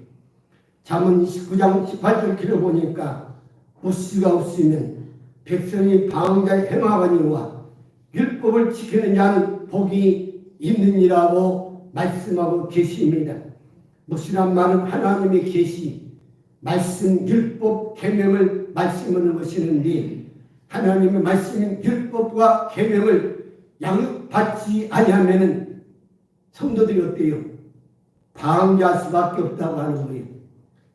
잠언 29장 18절 길어보니까 우씨가 웃으면 백성이 방자에 행하거니와 율법을 지키는 자는 복이 있느니라고 말씀하고 계십니다. 무엇이란 말은 하나님의 계시, 말씀, 율법, 계명을 말씀하는 것이는데 하나님의 말씀인 율법과 계명을 양육받지 아니하면은 성도들이 어때요? 방자할 수밖에 없다고 하는 거예요.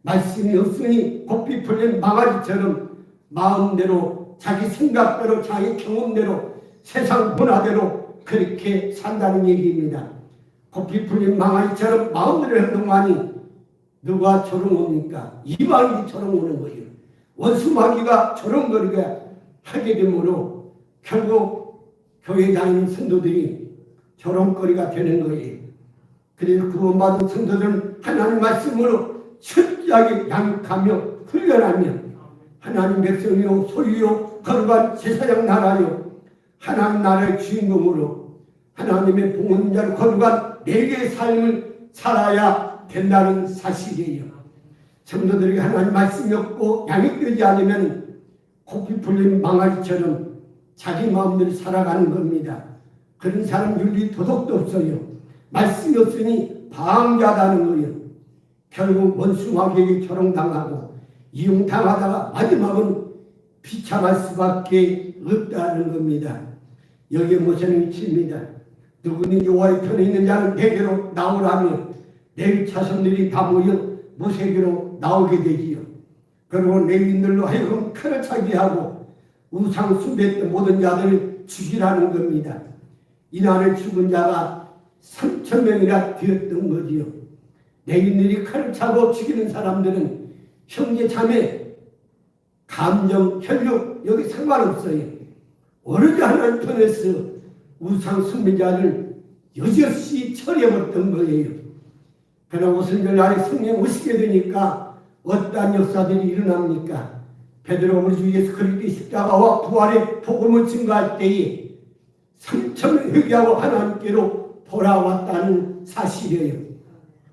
말씀이 없으니 고삐 풀린 망아지처럼 마음대로 자기 생각대로 자기 경험대로 세상 문화대로 그렇게 산다는 얘기입니다. 고삐 풀린 망아지처럼 마음대로 행동하니 누가 조롱합니까? 이방인이 조롱하는 거예요. 원수마귀가 조롱거리게 하게 되므로 결국 교회 다니는 성도들이 조롱거리가 되는 거예요. 그래서 구원받은 성도들은 하나님 말씀으로 철저하게 양육하며 훈련하며 하나님 백성이요 소유요 거룩한 제사장 나라요 하나님 나라의 주인공으로 하나님의 복은 자로 거룩한 네 개의 삶을 살아야 된다는 사실이에요. 성도들에게 하나님 말씀이 없고 양육되지 않으면 고삐 풀린 망아지처럼 자기 마음대로 살아가는 겁니다. 그런 사람 윤리 도덕도 없어요. 말씀이 없으니 방자다는 거예요. 결국 원수마귀에게 조롱당하고 이용당하다가 마지막은 비참할 수밖에 없다는 겁니다. 여기에 모세는 칩니다. 누구는 여호와의 편에 있는 자는 내게로 나오라며 레위 자손들이 다 모여 모세에게로 나오게 되지요. 그리고 레위인들로 하여금 칼을 차게 하고 우상 숭배했던 모든 자들을 죽이라는 겁니다. 이날에 죽은 자가 3,000명이나 되었던 거지요. 레위인들이 칼을 차고 죽이는 사람들은 형제 자매 감정 혈육 여기 상관없어요. 오로지 하나님 편에서 우상 숭배자를 여지없이 처리해버렸던 거예요. 그러나 오순절날에 성령 오시게 되니까 어떠한 역사들이 일어납니까? 베드로 우리 주 예수 그리스도의 십자가와 부활의 복음을 증거할 때에 3,000명 회개하고 하나님께로 돌아왔다는 사실이에요.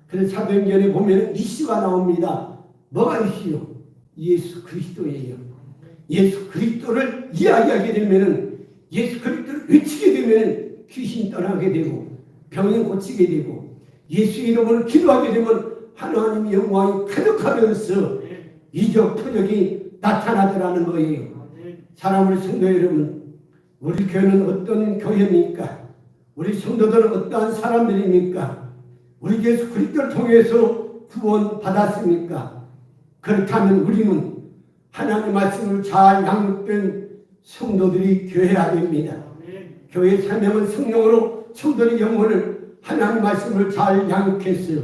그래서 사도행전에 보면 이슈가 나옵니다. 뭐가 이슈요? 예수 그리스도예요. 예수 그리스도를 이야기하게 되면 예수 그리스도를 외치게 되면 귀신 떠나게 되고 병이 고치게 되고 예수 이름으로 기도하게 되면 하나님의 영광이 가득하면서 이적 표적이 나타나더라는 거예요. 사랑하는 성도 여러분, 우리 교회는 어떤 교회입니까? 우리 성도들은 어떠한 사람들입니까? 우리 예수 그리스도를 통해서 구원 받았습니까? 그렇다면 우리는 하나님 말씀을 잘 양육된 성도들이 교회야 됩니다. 교회의 사명은 성령으로 성도의 영혼을 하나님 말씀을 잘 양육해서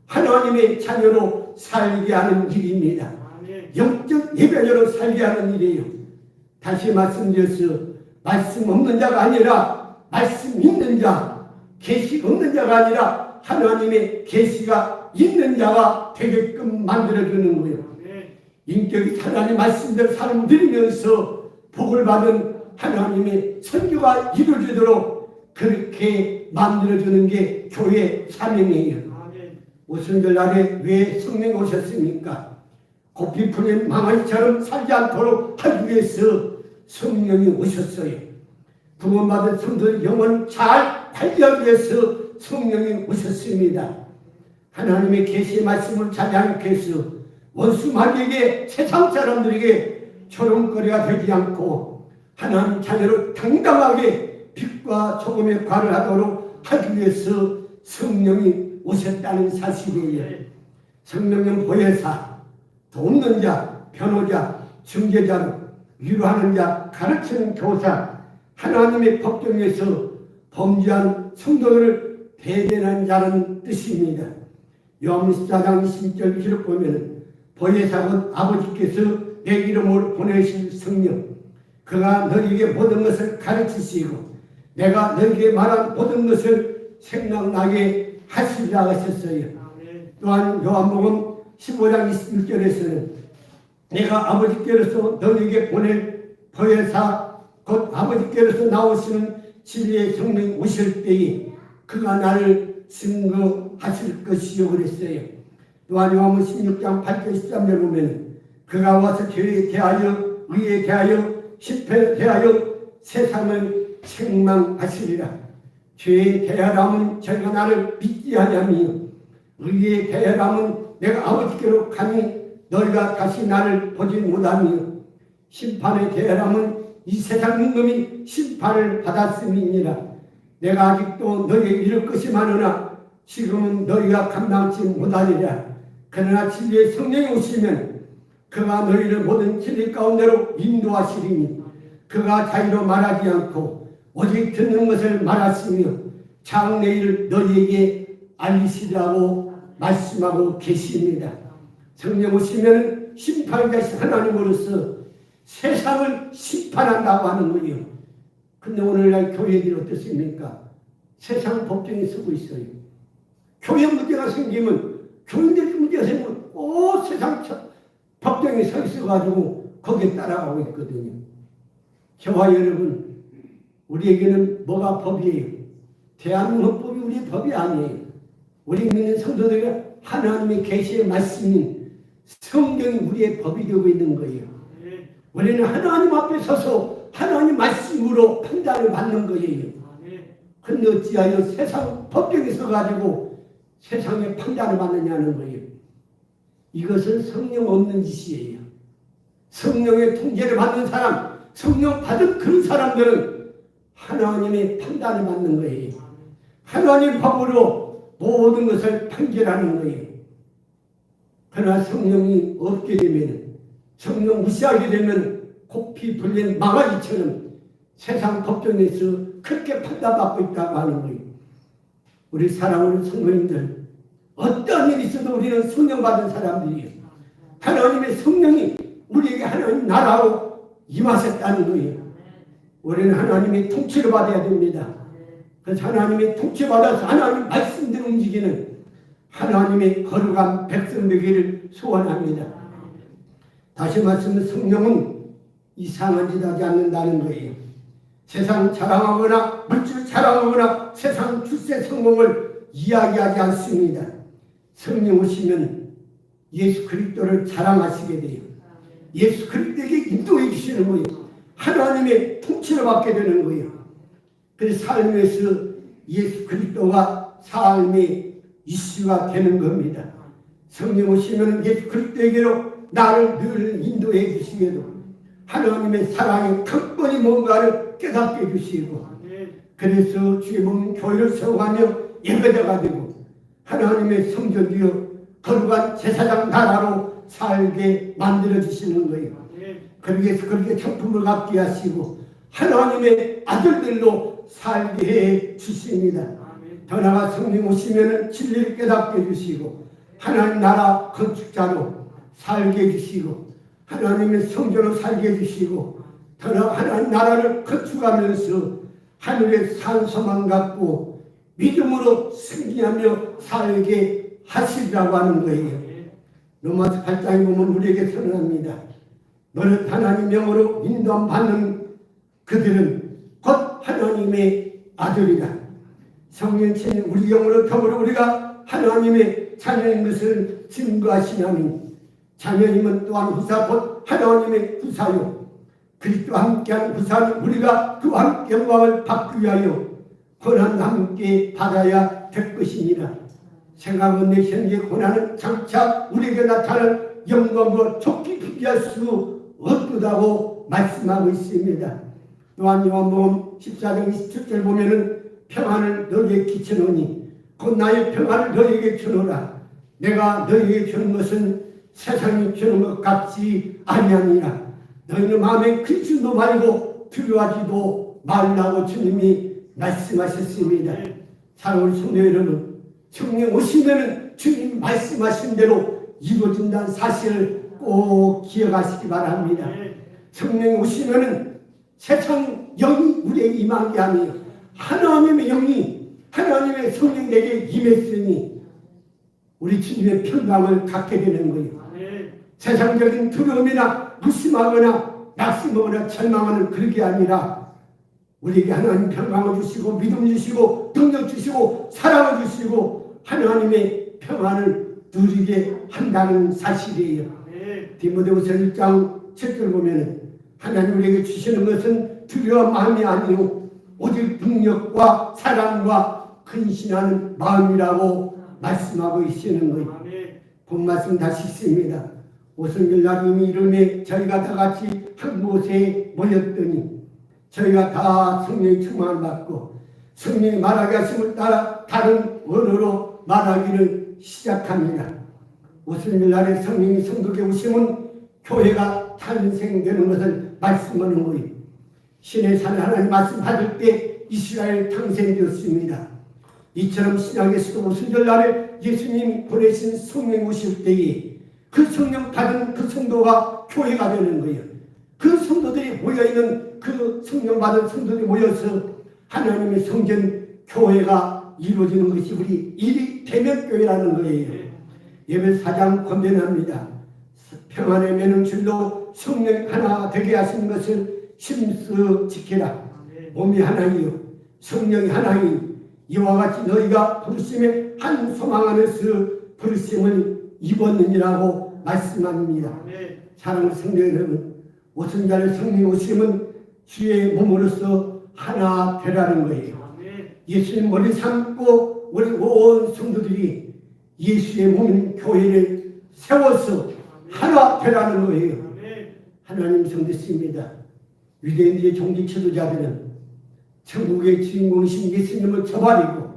하나님의 자녀로 살게 하는 일입니다. 영적 예배자로 살게 하는 일이에요. 다시 말씀드려서 말씀 없는 자가 아니라 말씀 있는 자, 계시 없는 자가 아니라 하나님의 계시가 있는 자가 되게끔 만들어주는 거예요. 인격이 하나님 말씀대로 삶을 드리면서 복을 받은 하나님의 선교가 이루어지도록 그렇게 만들어주는 게 교회 사명이에요. 오순절 날에 왜 성령이 오셨습니까? 고삐 풀린 망아지처럼 살지 않도록 하기 위해서 성령이 오셨어요. 구원받은 성도의 영혼을 잘 관리하기 위해서 성령이 오셨습니다. 하나님의 계시의 말씀을 잘 양육해서 원수 마귀에게, 세상 사람들에게 조롱거리가 되지 않고 하나님 자녀로 당당하게 빛과 소금의 관을 하도록 하기 위해서 성령이 오셨다는 사실이에요. 성령은 보혜사, 돕는 자, 변호자, 중재자로, 위로하는 자, 가르치는 교사, 하나님의 법정에서 범죄한 성도들을 대변하는 자는 뜻입니다. 요한복음 14장 20절 기록 보면 보혜사는 아버지께서 내 이름으로 보내신 성령, 그가 너희에게 모든 것을 가르치시고 내가 너희에게 말한 모든 것을 생각나게 하시리라 하셨어요. 또한 요한복음 15장 21절에서는 내가 아버지께로서 너희에게 보낼 보혜사 곧 아버지께로서 나오시는 진리의 성령이 오실 때에 그가 나를 증거하실 것이요 그랬어요. 또한 요한복음 16장 8절 13절 보면 그가 와서 죄에 대하여 의에 대하여 실패에 대하여 세상을 책망하시리라. 죄에 대하라면 저희가 나를 믿지 아니하며 의에 대하라면 내가 아버지께로 가니 너희가 다시 나를 보지 못하며 심판에 대하라면 이 세상 임금이 심판을 받았음이니라. 내가 아직도 너희에게 이를 것이 많으나 지금은 너희가 감당치 못하리라. 그러나 진리의 성령이 오시면 그가 너희를 모든 진리 가운데로 인도하시리니 그가 자유로 말하지 않고 오직 듣는 것을 말하시며 장래일을 너희에게 알리시라고 말씀하고 계십니다. 성령 오시면 심판자신 하나님으로서 세상을 심판한다고 하는 거예요. 근데 오늘날 교회들이 어떻습니까? 세상 법정에 서고 있어요. 교회 문제가 생기면, 교인들 문제가 생기면 세상 법정에 서 있어가지고 거기에 따라가고 있거든요. 저와 여러분, 우리에게는 뭐가 법이에요? 대한민국 법이 우리의 법이 아니에요. 우리 믿는 성도들이 하나님의 계시의 말씀인 성경이 우리의 법이 되고 있는 거예요. 우리는 하나님 앞에 서서 하나님 말씀으로 판단을 받는 거예요. 그런데 어찌하여 세상 법정에 서가지고 세상의 판단을 받느냐는 거예요. 이것은 성령 없는 짓이에요. 성령의 통제를 받는 사람, 성령 받은 그런 사람들은 하나님의 판단을 받는 거예요. 하나님 법으로 모든 것을 판결하는 거예요. 그러나 성령이 없게 되면, 성령 무시하게 되면 고피 불린 망아지처럼 세상 법정에서 그렇게 판단받고 있다고 하는 거예요. 우리 사랑하는 성도님들, 어떤 일이 있어도 우리는 성령 받은 사람들이에요. 하나님의 성령이 우리에게 하나님 나라로 임하셨다는 거예요. 우리는 하나님의 통치를 받아야 됩니다. 그래서 하나님의 통치받아서 하나님 말씀대로 움직이는 하나님의 거룩한 백성 되기를 소원합니다. 다시 말씀은 성령은 이상한 짓 하지 않는다는 거예요. 세상 자랑하거나 물질 자랑하거나 세상 출세 성공을 이야기하지 않습니다. 성령 오시면 예수 그리스도를 자랑하시게 돼요. 예수 그리스도에게 인도해 주시는 거예요. 하나님의 통치를 받게 되는 거예요. 그래서 삶에서 예수 그리스도가 삶의 이슈가 되는 겁니다. 성령 오시면 예수 그리스도에게로 나를 늘 인도해 주시게도 하나님의 사랑의根本이 뭔가를 깨닫게 해주시고, 그래서 주의 몸 교회를 세워가며 예배자가 되고 하나님의 성전이여 거룩한 제사장 나라로 살게 만들어 주시는 거예요. 그렇게 성품을 갖게 하시고 하나님의 아들들로 살게 해 주십니다. 더 나아가 성령 오시면 진리를 깨닫게 해주시고 하나님 나라 건축자로 살게 해주시고 하나님의 성전으로 살게 해주시고 더 나아가 하나님 나라를 건축하면서 하늘의 산소만 갖고 믿음으로 승리하며 살게 하시리라고 하는 거예요. 로마서 8장에 보면 우리에게 선언합니다. 너는 하나님 명으로 인도함 받는 그들은 곧 하나님의 아들이다. 성령亲우리 영으로 더불어 우리가 하나님의 하나님의 자녀인 것을 증거하시나니 자녀임은 또한 후사 곧 하나님의 후사요 그리스도와 함께한 후사는 우리가 그와 함께 영광을 받기 위하여 고난과 함께 받아야 될 것이니라. 생각은 내 현재 고난은 장차 우리에게 나타날 영광으로 좋게 비교할 수 없다고 말씀하고 있습니다. 또한 요한복음 14장 27절 보면은 평안을 너희에게 끼쳐놓으니 곧 나의 평안을 너희에게 주노라. 내가 너희에게 주는 것은 세상이 주는 것 같지 아니하니라. 너희는 마음에 근심도 말고 두려워하지도 말라고 주님이 말씀하셨습니다. 사랑하는 성도 여러분, 성령 오시면은 주님 말씀하신 대로 이루어진다는 사실을 꼭 기억하시기 바랍니다. 성령 오시면은 세상 영이 우리에게 임한 게 아니에요. 하나님의 영이 하나님의 성령 내게 임했으니 우리 주님의 평강을 갖게 되는 거예요. 세상적인 두려움이나 무심하거나 낙심하거나 절망하는 그런 게 아니라 우리에게 하나님 평강을 주시고 믿음 주시고 능력 주시고 사랑을 주시고 하나님의 평안을 누리게 한다는 사실이에요. 디모데후서 1장 7절 보면은 하나님 우리에게 주시는 것은 두려운 마음이 아니요 오직 능력과 사랑과 근신하는 마음이라고 말씀하고 계시는 거예요. 본 말씀 다시 있습니다. 오순절 날 이름에 저희가 다 같이 한 곳에 모였더니 저희가 다 성령의 충만을 받고 성령이 말하게 하심을 따라 다른 언어로 말하기를 시작합니다. 오순절 날에 성령이 성도에 오시면 교회가 탄생되는 것을 말씀하는 거예요. 신의 산에 하나님 말씀 받을 때 이스라엘 탄생되었습니다. 이처럼 신약에서도 오순절 날에 예수님이 보내신 성령 오실 때에 그 성령 받은 그 성도가 교회가 되는 거예요. 그 성도들이 모여있는 그 성령 받은 성도들이 모여서 하나님의 성전 교회가 이루어지는 것이 우리 일이 대면교회라는 거예요. 예배 4장 권면합니다. 평안의 매는 줄로 성령 하나 되게 하신 것을 심수 지키라. 몸이 하나이요 성령이 하나인 이와 같이 너희가 부르심의 한 소망 안에서 부르심을 입었느니라고 말씀합니다. 사랑하는 성도 여러분, 오순절에 성령 오심은 주의 몸으로서 하나 되라는 거예요. 예수님 머리 삼고 우리 온 성도들이 예수의 몸인 교회를 세워서 하나 되라는 거예요. 하나님 성도십니다. 유대인들의 종교 지도자들은 천국의 주인공이신 예수님을 저버리고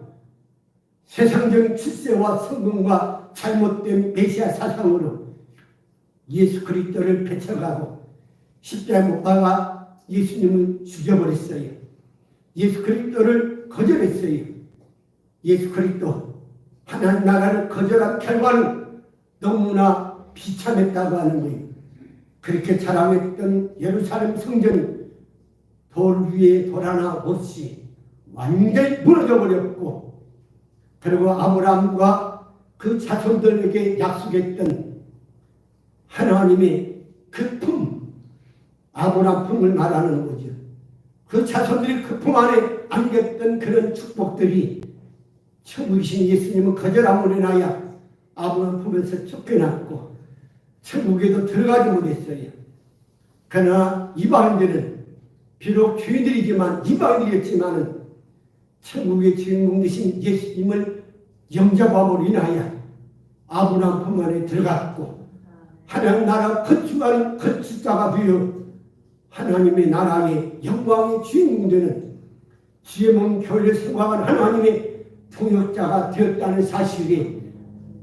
세상적인 출세와 성공과 잘못된 메시아 사상으로 예수 그리스도를 배척하고 십자가에 못 박아 예수님을 죽여버렸어요. 예수 그리스도를 거절했어요. 예수 그리스도 하나님 나라를 거절한 결과는 너무나 비참했다고 하는 거예요. 그렇게 자랑했던 예루살렘 성전이 돌 위에 돌 하나 없이 완전히 무너져 버렸고, 그리고 아브라함과 그 자손들에게 약속했던 하나님의 그 품, 아브라함 품을 말하는 거죠. 그 자손들이 그 품 안에 안겼던 그런 축복들이 천국이신 예수님은 거절함으로 인하여 아브라함 품에서 쫓겨났고 천국에도 들어가지 못했어요. 그러나 이방인들은 비록 주인들이지만 이방인이었지만은 천국의 주인공 되신 예수님을 영접함으로 인하여 아브라함 품 안에 들어갔고 하나님 나라 건축하는 건축자가 되어 하나님의 나라의 영광의 주인공 되는 주의 몸 교회를 세워가는 하나님의 통역자가 되었다는 사실이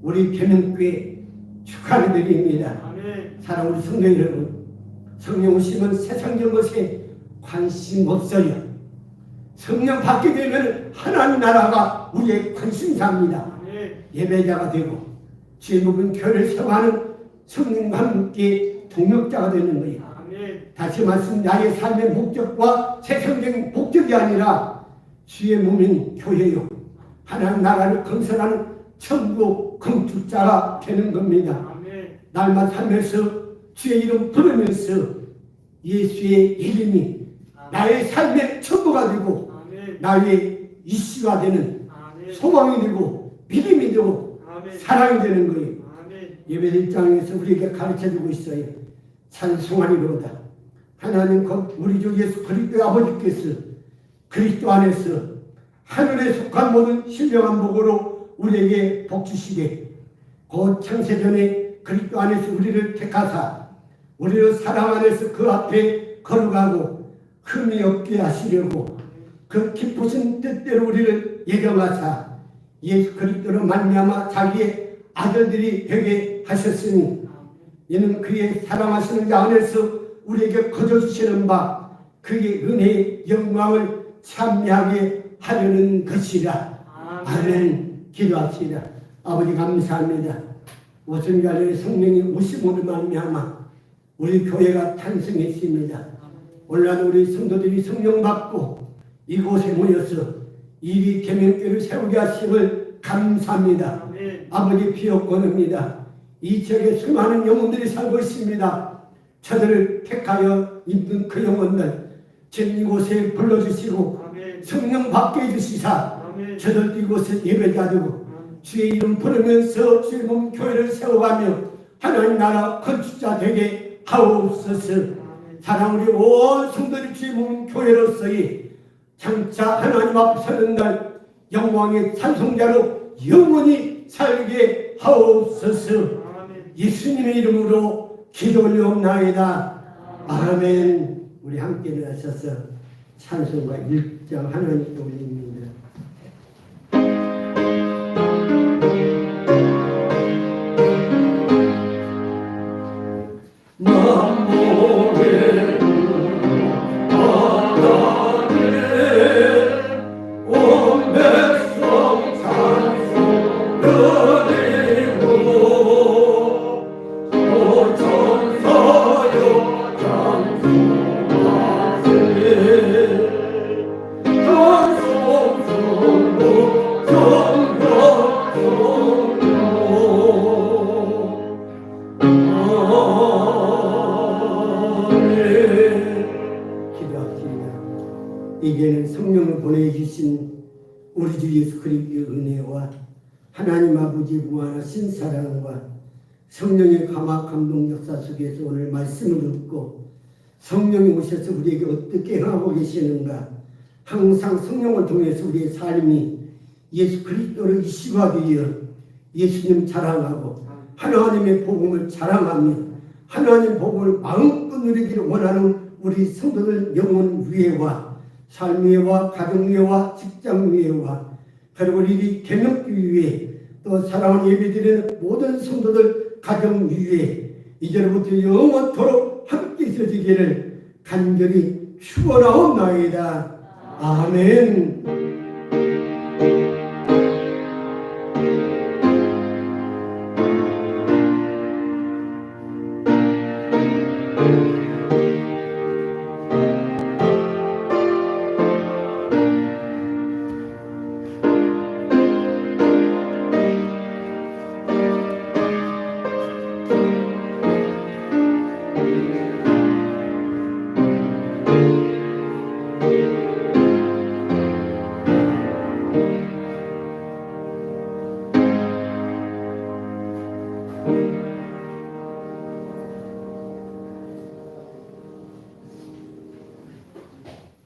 우리 개명교회 축하드립니다. 사랑하는 성도 여러분, 성령 오시면 세상적 것에 관심 없어요. 성령 받게 되면 하나님 나라가 우리의 관심사입니다. 예배자가 되고 주의 몸은 교회를 세워가는 성령과 함께 동역자가 되는 거예요. 다시 말씀, 나의 삶의 목적과 세상적인 목적이 아니라 주의 몸인 교회요 하나님 나라를 건설하는 천국 건축자가 되는 겁니다. 날마다 살면서 주의 이름 부르면서 예수의 이름이 나의 삶의 천국가 되고 나의 이슈가 되는 소망이 되고 믿음이 되고 아멘. 사랑이 되는 거예요. 아멘. 예배 1장에서 우리에게 가르쳐주고 있어요. 찬송하니로다. 하나님 우리 주 예수 그리스도의 아버지께서 그리스도 안에서 하늘에 속한 모든 신령한 복으로 우리에게 복 주시게 곧 창세전에 그리스도 안에서 우리를 택하사 우리를 사랑 안에서 그 앞에 걸어가고 흠이 없게 하시려고 그 기쁘신 뜻대로 우리를 예정하사 예수 그리스도로 말미암아 자기의 아들들이 되게 하셨으니 이는 그의 사랑하시는 자 안에서 우리에게 거저주시는 바 그의 은혜의 영광을 참여하게 하려는 것이라. 아멘. 기도합시다. 아버지 감사합니다. 오순절에 성령이 오심으로 말미암아 우리 교회가 탄생했습니다. 오늘날 우리 성도들이 성령 받고 이곳에 모여서 이리 계명교를 세우게 하심을 감사합니다. 아멘. 아버지 피었건합니다. 이 지역에 수많은 영혼들이 살고 있습니다. 저들을 택하여 있는 그 영혼들 지금 이곳에 불러주시고 아멘. 성령 받게 해주시사 아멘. 저들도 이곳에 예배자되고 주의 이름 부르면서 주의 몸 교회를 세워가며 하나님 나라 건축자 되게 하옵소서. 사랑 우리 온 성도들이 주의 몸 교회로서의 장차 하나님 앞에 서는 날 영광의 찬송자로 영원히 살게 하옵소서. 예수님의 이름으로 기도 올려옵나이다. 아멘. 우리 함께 일어나셔서 찬송가 1장 하나님께 올립니다. 이제는 성령을 보내주신 우리 주 예수 그리스도의 은혜와 하나님 아버지의 무한하신 사랑과 성령의 감화 감동 역사 속에서 오늘 말씀을 듣고 성령이 오셔서 우리에게 어떻게 행하고 계시는가, 항상 성령을 통해서 우리의 삶이 예수 그리스도를 이시하기 위해 예수님 자랑하고 하나님의 복음을 자랑하며 하나님 복음을 마음껏 누리기를 원하는 우리 성도들 영혼 위에와 삶 위에와 가정 위에와 직장 위에와 그리고 우리 계명주 위에 또 사랑하는 예배드리는 모든 성도들 가정 위에 이제부터 영원토록 함께 있어지기를 간절히 축원하옵나이다. 아멘.